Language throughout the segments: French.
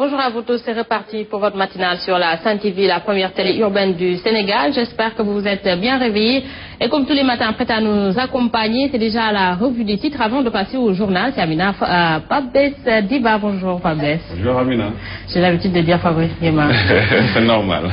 Bonjour à vous tous, c'est reparti pour votre matinale sur la Sen TV, la première télé urbaine du Sénégal. J'espère que vous vous êtes bien réveillés et comme tous les matins, prêts à nous accompagner. C'est déjà la revue des titres avant de passer au journal. C'est Amina Fabès Diba. Bonjour Fabès. Bonjour Amina. J'ai l'habitude de dire Fabrice Yema. C'est normal.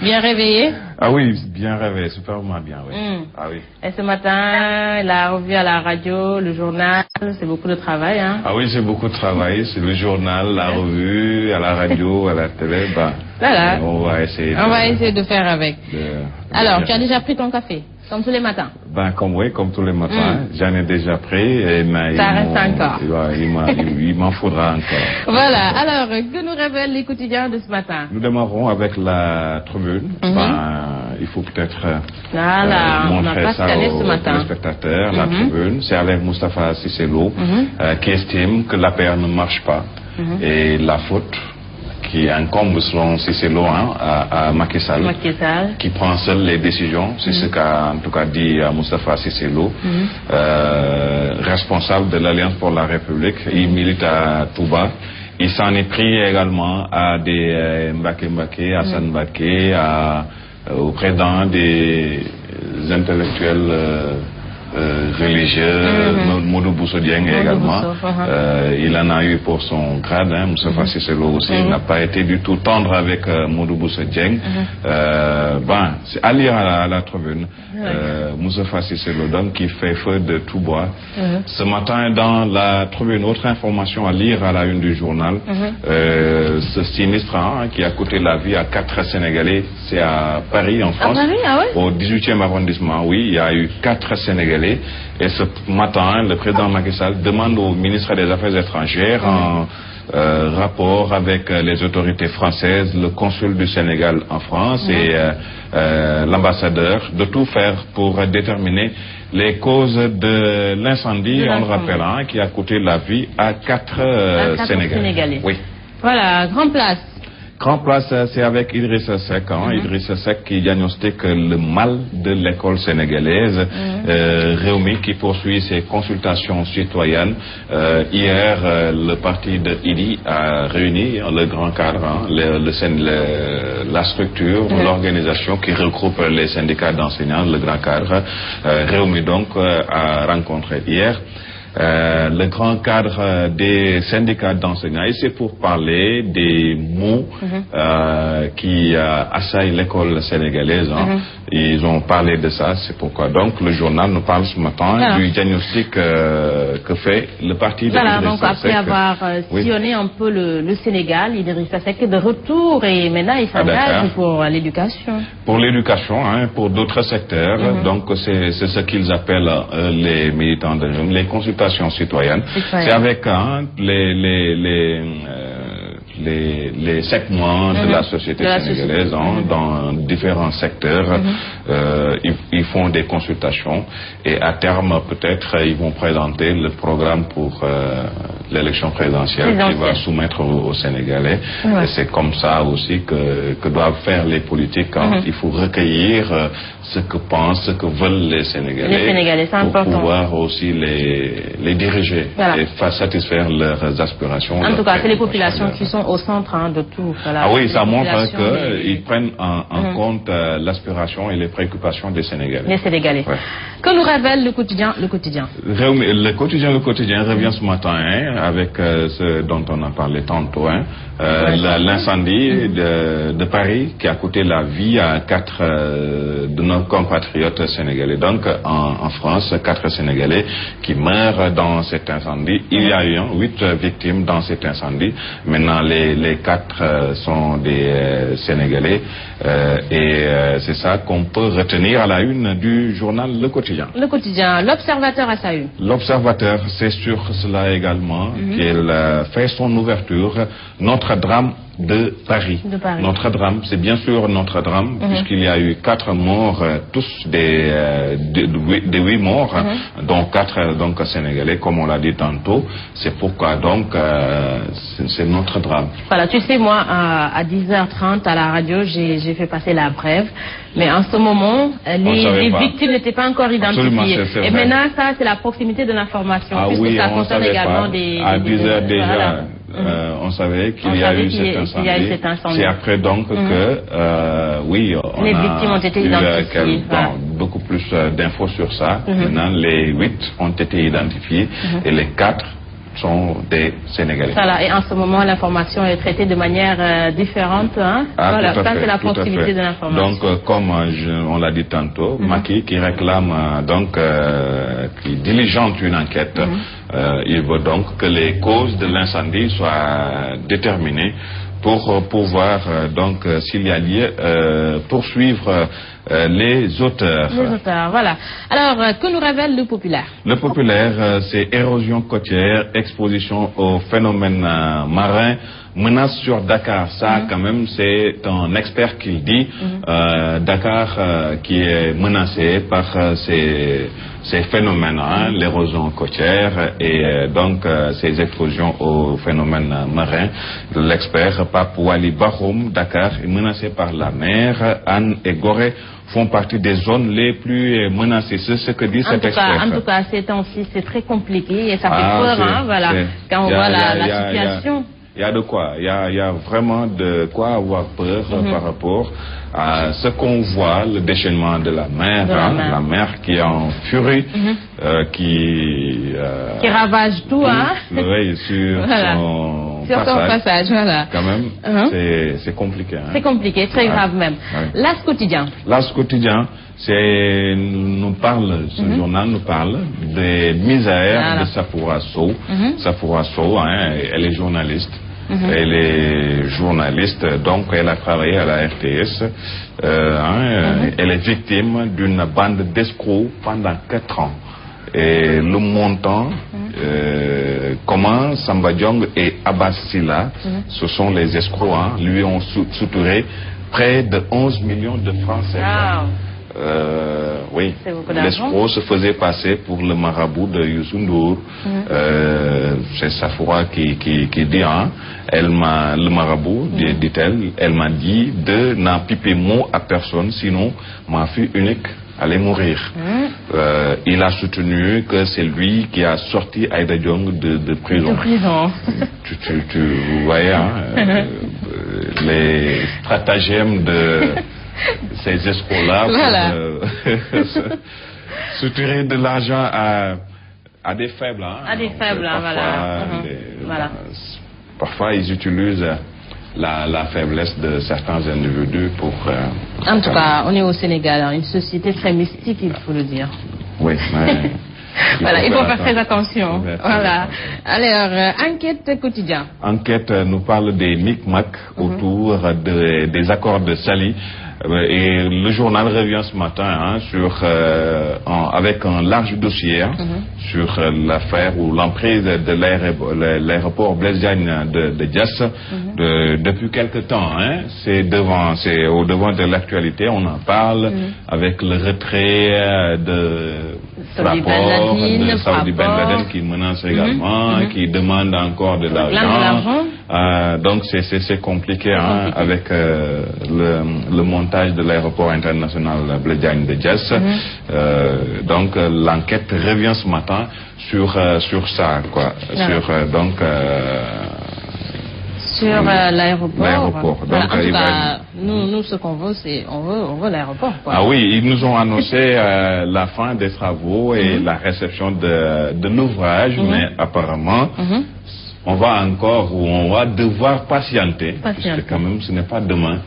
Bien réveillé? Ah oui, bien réveillé, superment bien, oui. Ah oui. Et ce matin, la revue à la radio, le journal, c'est beaucoup de travail, hein? Ah oui, c'est beaucoup de travail. C'est le journal, la revue, à la radio, à la télé. Bah, voilà. On va essayer de faire avec. Alors, tu as déjà pris ton café, comme tous les matins? Ben, comme tous les matins. J'en ai déjà pris. Et ça reste encore. Il m'en faudra encore. Voilà. Alors, que nous révèlent les quotidiens de ce matin? Nous démarrons avec la tribune. Il faut peut-être montrer ça aux spectateurs. La tribune, c'est avec Moustapha Cissé Lo qui estime que l'APR ne marche pas. Et la faute qui incombe selon Cissé Lo à Macky Sall, qui prend seul les décisions, c'est ce qu'a en tout cas dit Moustapha Cissé Lo, responsable de l'Alliance pour la République. Il milite à Touba. Il s'en est pris également à des Mbaké, à San Mbaké, au président des intellectuels religieux, Modou Bousso Dieng également. Il en a eu pour son grade, Moustapha Cissé Lo aussi. Il n'a pas été du tout tendre avec Modou Bousso Dieng. C'est à lire à la tribune. Moustapha Cissé Lo donc qui fait feu de tout bois. Ce matin dans la tribune, autre information à lire à la une du journal, ce sinistre qui a coûté la vie à 4 Sénégalais, c'est à Paris en France, au 18e arrondissement. Oui, il y a eu 4 Sénégalais. Et ce matin, le président Macky Sall demande au ministre des Affaires étrangères, en rapport avec les autorités françaises, le consul du Sénégal en France et l'ambassadeur, de tout faire pour déterminer les causes de l'incendie, on le rappelle, qui a coûté la vie à 4 Sénégalais. Oui. Voilà, Grand Place. Grand Place, c'est avec Idrissa Seck. Idrissa Seck qui diagnostique le mal de l'école sénégalaise. Réumi qui poursuit ses consultations citoyennes. Hier, le parti de Idi a réuni le grand cadre, la structure, l'organisation qui regroupe les syndicats d'enseignants, le grand cadre. Réumi donc a rencontré hier le grand cadre des syndicats d'enseignants, et c'est pour parler des maux qui assaillent l'école sénégalaise. Ils ont parlé de ça, c'est pourquoi donc le journal nous parle ce matin du diagnostic que fait le parti de Idrissa Seck. Donc après avoir sillonné un peu le Sénégal, Idrissa Seck est de retour et maintenant il s'engage pour l'éducation. Pour l'éducation, pour d'autres secteurs, donc c'est ce qu'ils appellent les militants de jeunes, les consultations citoyennes. C'est avec les segments de la société sénégalaise dans différents secteurs. Ils font des consultations et à terme peut-être ils vont présenter le programme pour l'élection présidentielle qui va soumettre aux Sénégalais. Et c'est comme ça aussi que doivent faire les politiques. Il faut recueillir ce que pensent, ce que veulent les Sénégalais pour pouvoir aussi les diriger et satisfaire leurs aspirations. En tout cas, c'est les populations qui sont au centre de tout. Voilà, ça montre qu'ils prennent en compte l'aspiration et les préoccupations des Sénégalais. Les Sénégalais. Que nous révèle le quotidien? Le quotidien revient ce matin avec ce dont on a parlé tantôt. L'incendie de Paris qui a coûté la vie à 4 de nos compatriotes sénégalais. Donc en France, 4 Sénégalais qui meurent dans cet incendie. Il y a eu 8 victimes dans cet incendie. Maintenant les 4 sont des Sénégalais et c'est ça qu'on peut retenir à la une du journal Le Quotidien. Le Quotidien, l'Observateur à sa une. L'Observateur, c'est sur cela également qu'il fait son ouverture. Notre drame de Paris. Notre drame, c'est bien sûr notre drame, puisqu'il y a eu 4 morts, tous des 8 morts, dont 4 donc sénégalais, comme on l'a dit tantôt. C'est pourquoi donc c'est notre drame. Voilà, tu sais, moi, à 10h30 à la radio, j'ai fait passer la brève, mais en ce moment, les victimes n'étaient pas encore identifiées. Et maintenant, ça, c'est la proximité de l'information, puisque ça concerne également des... À 10h déjà... on savait qu'il y a eu cet incendie. C'est après donc que, oui, on les victimes ont été identifiées. Beaucoup plus d'infos sur ça. Maintenant, les 8 ont été identifiés et les 4 sont des Sénégalais. Voilà, et en ce moment, l'information est traitée de manière différente. Hein? Voilà, ça c'est la proximité de l'information. Donc, comme on l'a dit tantôt, Macky qui réclame, qui diligente une enquête, il veut donc que les causes de l'incendie soient déterminées pour pouvoir, donc, s'il y a lieu, poursuivre les auteurs. Les auteurs, voilà. Alors, que nous révèle le populaire? Le populaire, c'est érosion côtière, exposition aux phénomènes marins, menace sur Dakar. Ça, quand même, c'est un expert qui le dit. Dakar qui est menacé par ces phénomènes, l'érosion côtière et donc ces explosions aux phénomènes marins. L'expert Pape Wali Bahoum, Dakar est menacé par la mer. Anne et Gorée font partie des zones les plus menacées. C'est ce que dit cet expert. En tout cas, ces temps-ci, c'est très compliqué et ça fait peur, voilà, quand on voit la situation. Il y a de quoi, il y a vraiment de quoi avoir peur par rapport à ce qu'on voit, le déchaînement de la mer, la mer qui est en furie, qui ravage tout, oui, sur son passage, voilà. Quand même, c'est compliqué. C'est compliqué, très grave même. L'As quotidien. L'As quotidien, ce journal nous parle des misères de Safoura Sow. Safoura Sow, elle est journaliste. Elle est journaliste, donc elle a travaillé à la RTS. Elle est victime d'une bande d'escrocs pendant 4 ans. Et le montant, comment Samba Diong et Abbas Silla, ce sont les escrocs, lui ont soutiré près de 11 millions de francs CFA. Oui, l'escroc se faisait passer pour le marabout de Youssou Ndour. C'est Safoura qui dit, le marabout, dit-elle, elle m'a dit de n'en piper mot à personne, sinon ma fille unique allait mourir. Il a soutenu que c'est lui qui a sorti Aïda Diong de prison. Vous voyez, les stratagèmes de ces escrocs-là pour soutirer de l'argent à des faibles. À des faibles, voilà. Parfois, ils utilisent la faiblesse de certains individus pour... en tout cas, on est au Sénégal, une société très mystique, il faut le dire. Oui, voilà, il faut faire très attention. Voilà. Alors, enquête quotidien. Enquête nous parle des micmacs autour des accords de Saly. Et le journal revient ce matin avec un large dossier sur l'affaire ou l'emprise de l'aéroport Blaise Diagne de Diass. Depuis quelque temps, c'est au devant de l'actualité, on en parle avec le retrait de Saoudi Ben Laden qui menace également, qui demande encore de l'argent. Donc c'est compliqué avec le montage de l'aéroport international Blaise Diagne de Diass. Donc l'enquête revient ce matin sur ça, quoi. Sur l'aéroport. Voilà, en tout cas, nous ce qu'on veut, c'est on veut l'aéroport. Ah oui, ils nous ont annoncé la fin des travaux et la réception de l'ouvrage, mais apparemment on va devoir patienter. Puisque quand même ce n'est pas demain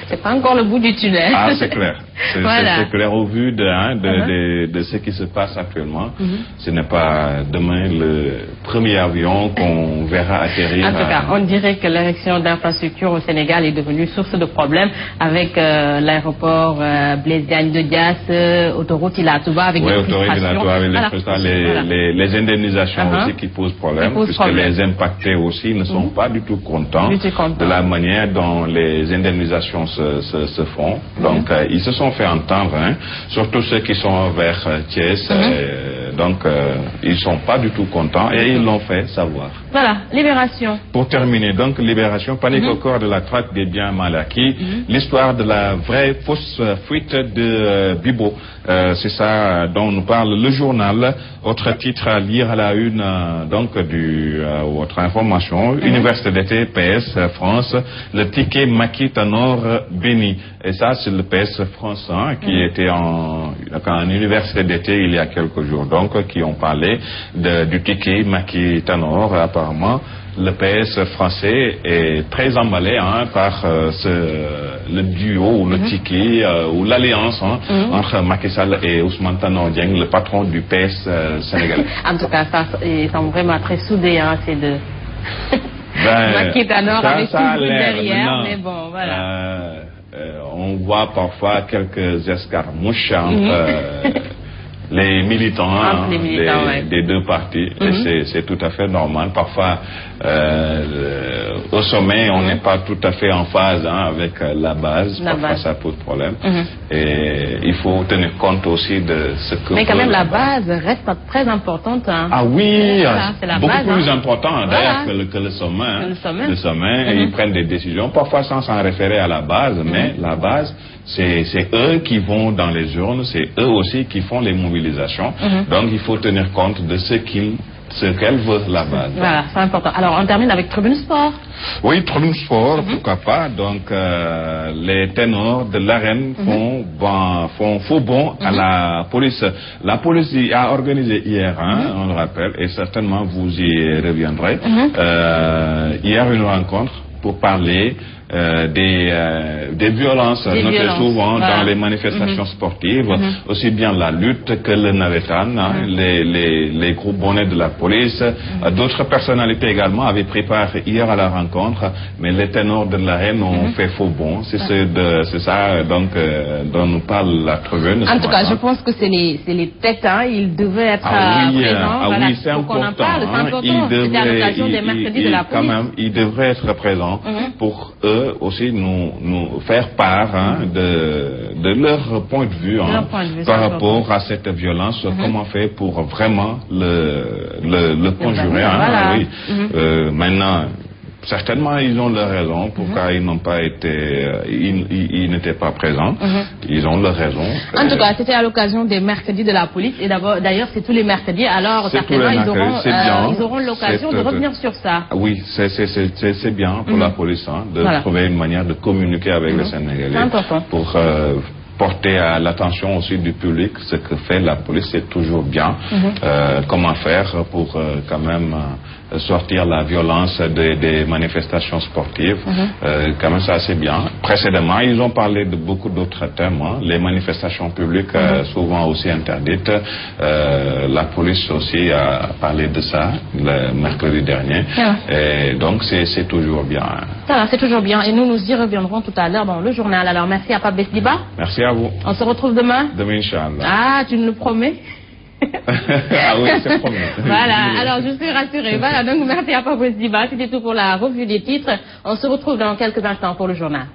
c'est pas encore le bout du tunnel. Ah, c'est clair. C'est clair au vu de ce qui se passe actuellement. Ce n'est pas demain le premier avion qu'on verra atterrir. En tout cas, on dirait que l'érection d'infrastructures au Sénégal est devenue source de problèmes avec l'aéroport Blaise Diagne de Diass, autoroute Ila Touba avec des frustrations. Les indemnisations aussi qui posent problème, puisque les impactés aussi ne sont pas du tout contents de la manière dont les indemnisations se font. Donc, ils se sont fait entendre, surtout ceux qui sont vers Thiès, ils sont pas du tout contents et ils l'ont fait savoir. Voilà, Libération. Pour terminer, donc, Libération, panique au corps de la traque des biens mal acquis. L'histoire de la vraie fausse fuite de Bibo. C'est ça dont nous parle le journal. Autre titre à lire à la une, autre information. Université d'été, PS France, le ticket Macky Tanor béni. Et ça, c'est le PS France qui était en université d'été il y a quelques jours. Donc, qui ont parlé du ticket Macky Tanor. Apparemment, le PS français est très emballé par le duo ou le ticket ou l'alliance entre Macky Sall et Ousmane Tanor Dieng, le patron du PS sénégalais. En tout cas, ça, ils sont vraiment très soudés, ces deux. Macky Tanor avec tout le derrière, mais bon, voilà. On voit parfois quelques escarmouches entre les militants, des deux partis. Et c'est tout à fait normal. Parfois, au sommet, on n'est pas tout à fait en phase avec la base. Parfois, ça pose problème. Et il faut tenir compte aussi de ce que... Mais quand même, la base reste très importante. Ah oui, c'est la beaucoup base, plus important d'ailleurs que le sommet. Le sommet, ils prennent des décisions, parfois sans s'en référer à la base, mais la base, c'est eux qui vont dans les urnes, c'est eux aussi qui font les mobilisations. Donc, il faut tenir compte de ce qu'elle veut, la base. Voilà, c'est important. Alors, on termine avec Tribune Sport. Oui, Tribune Sport, pourquoi pas. Donc, les ténors de l'arène font faux bond à la police. La police a organisé hier, on le rappelle, et certainement vous y reviendrez, hier une rencontre pour parler des violences notées souvent dans les manifestations sportives, aussi bien la lutte que le navetan, les groupes bonnets de la police. D'autres personnalités également avaient pris part hier à la rencontre, mais les ténors de l'arène ont fait faux bond. C'est ça donc dont nous parle la Tribune. En tout cas, je pense que c'est les têtes, ils devaient être présents. Oui, c'est important. Qu'on en parle, c'est important. C'était à l'occasion des mercredis de la police. Quand même, ils devraient être présents pour eux aussi nous faire part de leur point de vue, par rapport à cette violence, comment faire pour vraiment le conjurer. Maintenant, certainement, ils ont leur raison. Pourquoi ils n'ont pas été, ils n'étaient pas présents. Ils ont leur raison. En tout cas, c'était à l'occasion des mercredis de la police. Et d'ailleurs, c'est tous les mercredis. Alors, certainement, ils auront l'occasion de revenir sur ça. Oui, c'est bien pour la police de trouver une manière de communiquer avec les Sénégalais. Pour porter à l'attention aussi du public ce que fait la police, c'est toujours bien. Comment faire pour quand même sortir la violence des manifestations sportives. Quand même, ça c'est bien. Précédemment, ils ont parlé de beaucoup d'autres thèmes. Les manifestations publiques souvent aussi interdites. La police aussi a parlé de ça le mercredi dernier. Et donc c'est toujours bien. Voilà, c'est toujours bien. Et nous y reviendrons tout à l'heure dans le journal. Alors merci à Pape Besliba. Merci à vous. On se retrouve demain. Demain, Inch'Allah. Ah, tu nous le promets? Ah oui, c'est promis. Voilà, alors je suis rassurée. Voilà, donc merci à Pape Besliba. C'était tout pour la revue des titres. On se retrouve dans quelques instants pour le journal.